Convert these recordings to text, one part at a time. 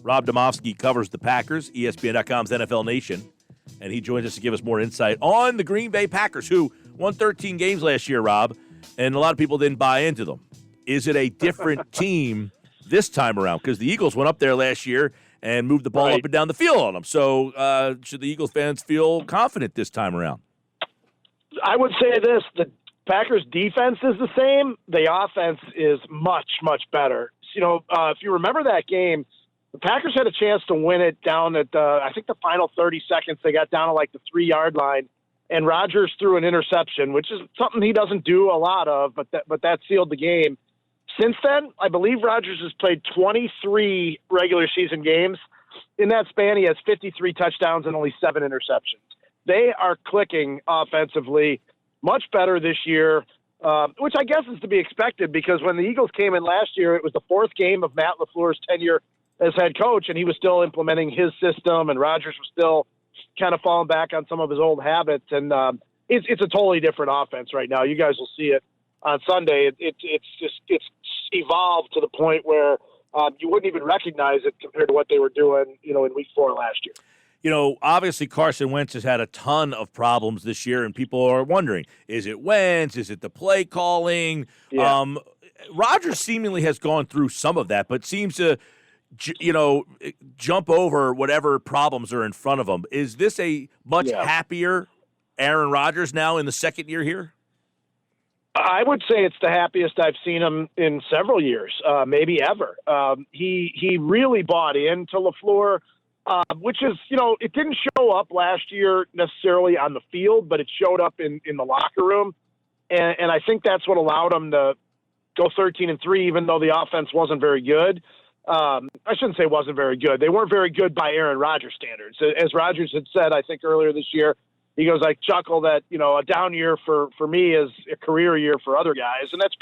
Rob Demovsky covers the Packers, ESPN.com's NFL Nation, and he joins us to give us more insight on the Green Bay Packers, who won 13 games last year, Rob, and a lot of people didn't buy into them. Is it a different team this time around? Because the Eagles went up there last year and moved the ball up and down the field on them. So should the Eagles fans feel confident this time around? I would say this. The Packers' defense is the same. The offense is much, much better. If you remember that game, the Packers had a chance to win it down at, I think, the final 30 seconds. They got down to like the 3-yard line, and Rodgers threw an interception, which is something he doesn't do a lot of, but that sealed the game. Since then, I believe Rodgers has played 23 regular season games. In that span, he has 53 touchdowns and only 7 interceptions. They are clicking offensively much better this year, which I guess is to be expected because when the Eagles came in last year, it was the 4th game of Matt LaFleur's tenure as head coach, and he was still implementing his system, and Rodgers was still kind of falling back on some of his old habits. And it's a totally different offense right now. You guys will see it on Sunday. It's evolved to the point where you wouldn't even recognize it compared to what they were doing, in week 4 last year. Obviously Carson Wentz has had a ton of problems this year, and people are wondering, is it Wentz? Is it the play calling? Yeah. Rodgers seemingly has gone through some of that, but seems to, jump over whatever problems are in front of him. Is this a much happier Aaron Rodgers now in the second year here? I would say it's the happiest I've seen him in several years, maybe ever. He really bought into LaFleur, which is, it didn't show up last year necessarily on the field, but it showed up in the locker room. And I think that's what allowed him to go 13-3, even though the offense wasn't very good. I shouldn't say wasn't very good. They weren't very good by Aaron Rodgers standards. As Rodgers had said, I think earlier this year, he goes, I chuckle that, a down year for me is a career year for other guys. And that's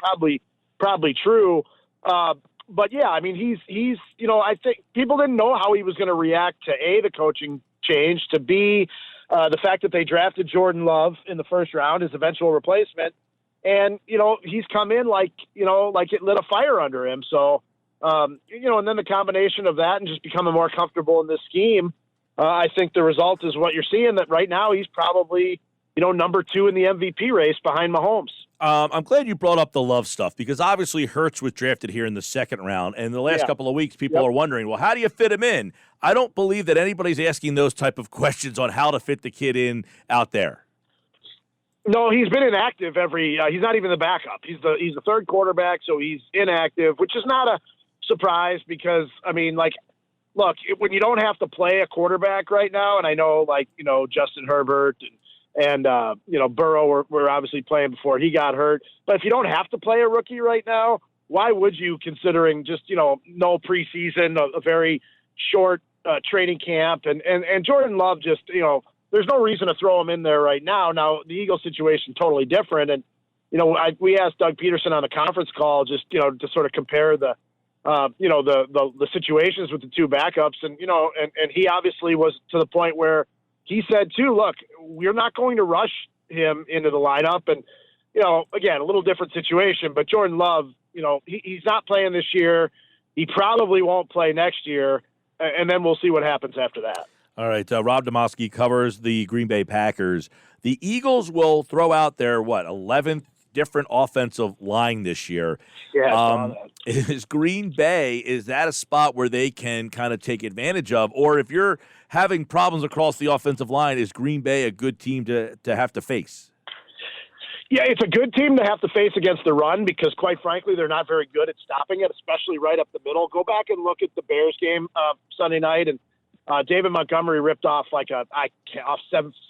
probably true. But yeah, I mean, he's, I think people didn't know how he was going to react to A, the coaching change, to B, the fact that they drafted Jordan Love in the first round, his eventual replacement. And, he's come in like it lit a fire under him. So, and then the combination of that and just becoming more comfortable in this scheme, I think the result is what you're seeing, that right now he's probably, number 2 in the MVP race behind Mahomes. I'm glad you brought up the Love stuff because obviously Hurts was drafted here in the second round. And the last couple of weeks, people are wondering, well, how do you fit him in? I don't believe that anybody's asking those type of questions on how to fit the kid in out there. No, he's been inactive he's not even the backup. He's the third quarterback, so he's inactive, which is not a surprise because, look, when you don't have to play a quarterback right now, and I know, Justin Herbert and Burrow were obviously playing before he got hurt, but if you don't have to play a rookie right now, why would you, considering just, no preseason, a very short training camp, and Jordan Love just, there's no reason to throw him in there right now. Now, the Eagles situation totally different, and, we asked Doug Peterson on the conference call just, to sort of compare the situations with the 2 backups. And, and he obviously was to the point where he said too, look, we're not going to rush him into the lineup. And, again, a little different situation, but Jordan Love, he's not playing this year. He probably won't play next year. And then we'll see what happens after that. All right. Rob Demovsky covers the Green Bay Packers. The Eagles will throw out their, 11th different offensive line this year. Yeah. Is Green Bay, is that a spot where they can kind of take advantage of? Or if you're having problems across the offensive line, is Green Bay a good team to have to face? Yeah, it's a good team to have to face against the run because, quite frankly, they're not very good at stopping it, especially right up the middle. Go back and look at the Bears game Sunday night, and David Montgomery ripped off off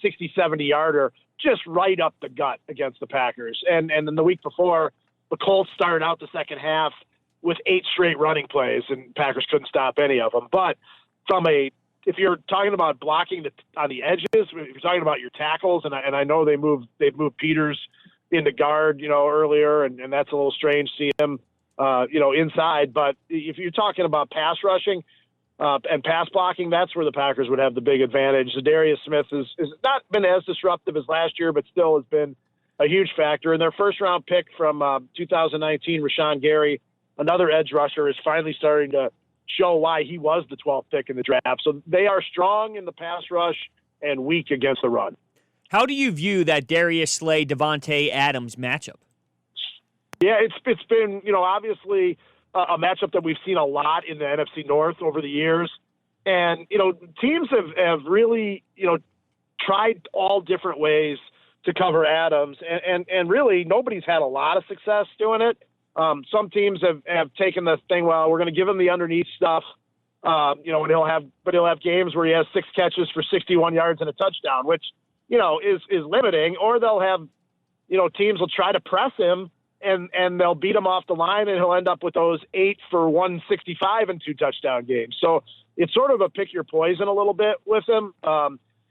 60, 70-yarder just right up the gut against the Packers. And then the week before, the Colts started out the second half with 8 straight running plays, and Packers couldn't stop any of them. But if you're talking about blocking on the edges, if you're talking about your tackles, and I know they've moved Peters into guard, earlier, and that's a little strange to see him, inside. But if you're talking about pass rushing and pass blocking, that's where the Packers would have the big advantage. Zadarius Smith has not been as disruptive as last year, but still has been a huge factor. And their first-round pick from 2019, Rashawn Gary, another edge rusher, is finally starting to show why he was the 12th pick in the draft. So they are strong in the pass rush and weak against the run. How do you view that Darius Slay, Devontae Adams matchup? Yeah, it's been, obviously a matchup that we've seen a lot in the NFC North over the years. And, teams have really, tried all different ways to cover Adams. And really, nobody's had a lot of success doing it. Some teams have taken the thing, well, we're going to give him the underneath stuff, and he'll have games where he has 6 catches for 61 yards and a touchdown, which, is limiting. Or they'll have, teams will try to press him and they'll beat him off the line, and he'll end up with those 8 for 165 and 2 touchdown games. So it's sort of a pick your poison a little bit with him.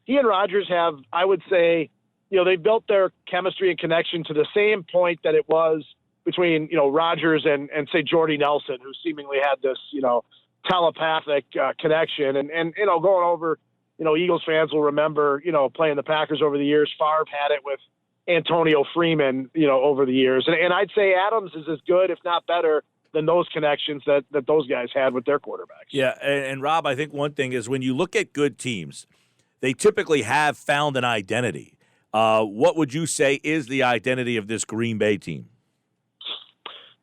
He and Rodgers have, I would say, they built their chemistry and connection to the same point that it was between, Rodgers and say Jordy Nelson, who seemingly had this, telepathic connection. And going over, Eagles fans will remember, playing the Packers over the years. Favre had it with Antonio Freeman, over the years. And I'd say Adams is as good, if not better, than those connections that those guys had with their quarterbacks. Yeah, and Rob, I think one thing is when you look at good teams, they typically have found an identity. What would you say is the identity of this Green Bay team?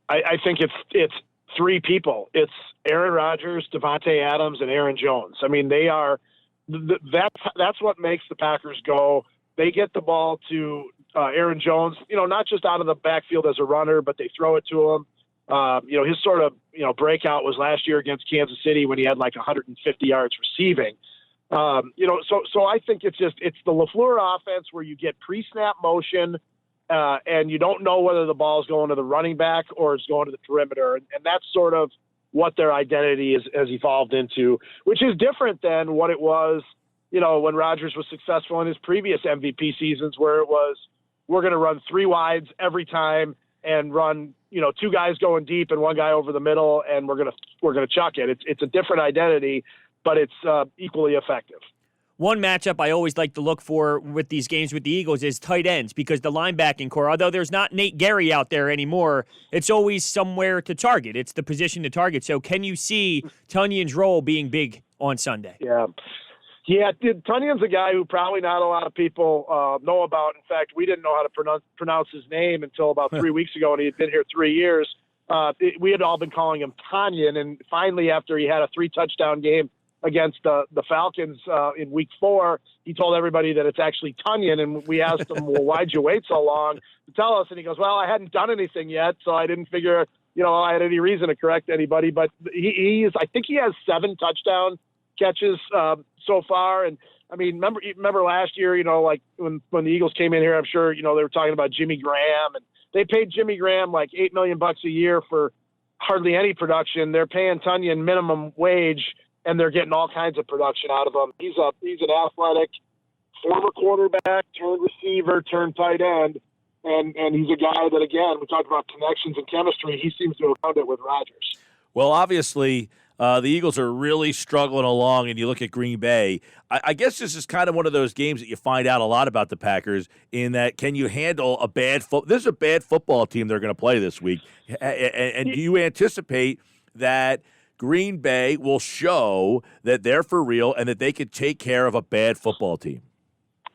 I think it's 3 people. It's Aaron Rodgers, Devontae Adams, and Aaron Jones. I mean, they are that's what makes the Packers go. They get the ball to Aaron Jones, not just out of the backfield as a runner, but they throw it to him. His sort of, breakout was last year against Kansas City when he had like 150 yards receiving. So I think it's the LaFleur offense where you get pre-snap motion and you don't know whether the ball is going to the running back or it's going to the perimeter. And that's sort of what their identity has evolved into, which is different than what it was, when Rodgers was successful in his previous MVP seasons, where it was, we're going to run 3 wides every time and run, 2 guys going deep and 1 guy over the middle, and we're going to chuck it. It's a different identity, but it's equally effective. One matchup I always like to look for with these games with the Eagles is tight ends, because the linebacking core, although there's not Nate Gary out there anymore, it's always somewhere to target. It's the position to target. So can you see Tunyon's role being big on Sunday? Yeah, Tunyon's a guy who probably not a lot of people know about. In fact, we didn't know how to pronounce his name until about 3 weeks ago, and he had been here 3 years. We had all been calling him Tanyan, and finally, after he had a 3-touchdown game against the Falcons in week 4, he told everybody that it's actually Tunyon. And we asked him, well, why'd you wait so long to tell us? And he goes, well, I hadn't done anything yet, so I didn't figure, I had any reason to correct anybody. But I think he has 7 touchdown catches so far. And I mean, remember last year, like when the Eagles came in here, I'm sure, they were talking about Jimmy Graham, and they paid Jimmy Graham like $8 million a year for hardly any production. They're paying Tunyon minimum wage, and they're getting all kinds of production out of him. He's an athletic former quarterback turned receiver turned tight end, and he's a guy that, again, we talked about connections and chemistry. He seems to have found it with Rodgers. Well, obviously, the Eagles are really struggling along, and you look at Green Bay. I guess this is kind of one of those games that you find out a lot about the Packers in that, can you handle a bad this is a bad football team they're going to play this week. And do you anticipate that Green Bay will show that they're for real and that they could take care of a bad football team?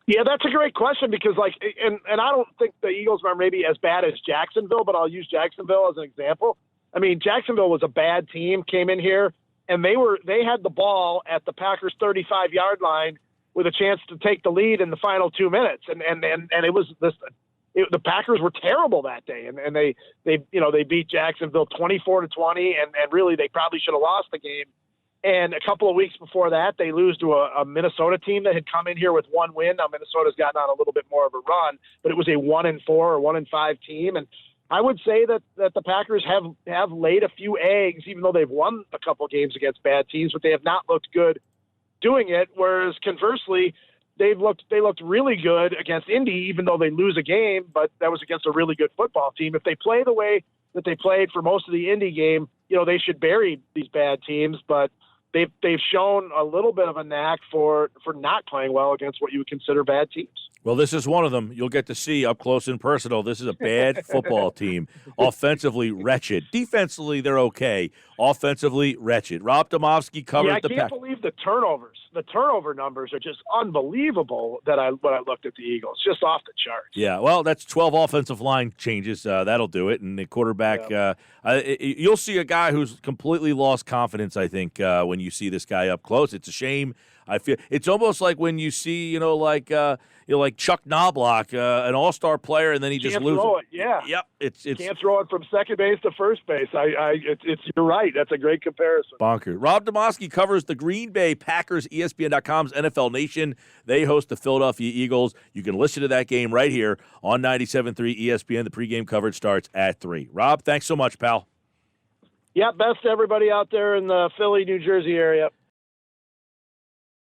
Yeah, that's a great question because, and I don't think the Eagles are maybe as bad as Jacksonville, but I'll use Jacksonville as an example. I mean, Jacksonville was a bad team, came in here, and they had the ball at the Packers' 35-yard line with a chance to take the lead in the final 2 minutes, and it was this. The Packers were terrible that day, and they beat Jacksonville 24-20, and really they probably should have lost the game. And a couple of weeks before that, they lose to a Minnesota team that had come in here with 1 win. Now Minnesota's gotten on a little bit more of a run, but it was a 1-4 or 1-5 team. And I would say that the Packers have laid a few eggs, even though they've won a couple of games against bad teams, but they have not looked good doing it. Whereas conversely, they looked really good against Indy, even though they lose a game, but that was against a really good football team. If they play the way that they played for most of the Indy game, they should bury these bad teams, but they've shown a little bit of a knack for not playing well against what you would consider bad teams. Well, this is one of them. You'll get to see up close and personal. This is a bad football team. Offensively, wretched. Defensively, they're okay. Offensively, wretched. Rob Demovsky covers the I can't believe the turnovers. The turnover numbers are just unbelievable when I looked at the Eagles. Just off the charts. Yeah, well, that's 12 offensive line changes. That'll do it. And the quarterback, you'll see a guy who's completely lost confidence, I think, when you see this guy up close. It's a shame. I feel it's almost like when you see, like Chuck Knobloch, an all-star player, and then he just loses. Throw it. Yeah. Yep. It's can't throw it from second base to first base. You're right. That's a great comparison. Bonkers. Rob Demovsky covers the Green Bay Packers, ESPN.com's NFL Nation. They host the Philadelphia Eagles. You can listen to that game right here on 97.3 ESPN. The pregame coverage starts at 3. Rob, thanks so much, pal. Yeah, best to everybody out there in the Philly, New Jersey area.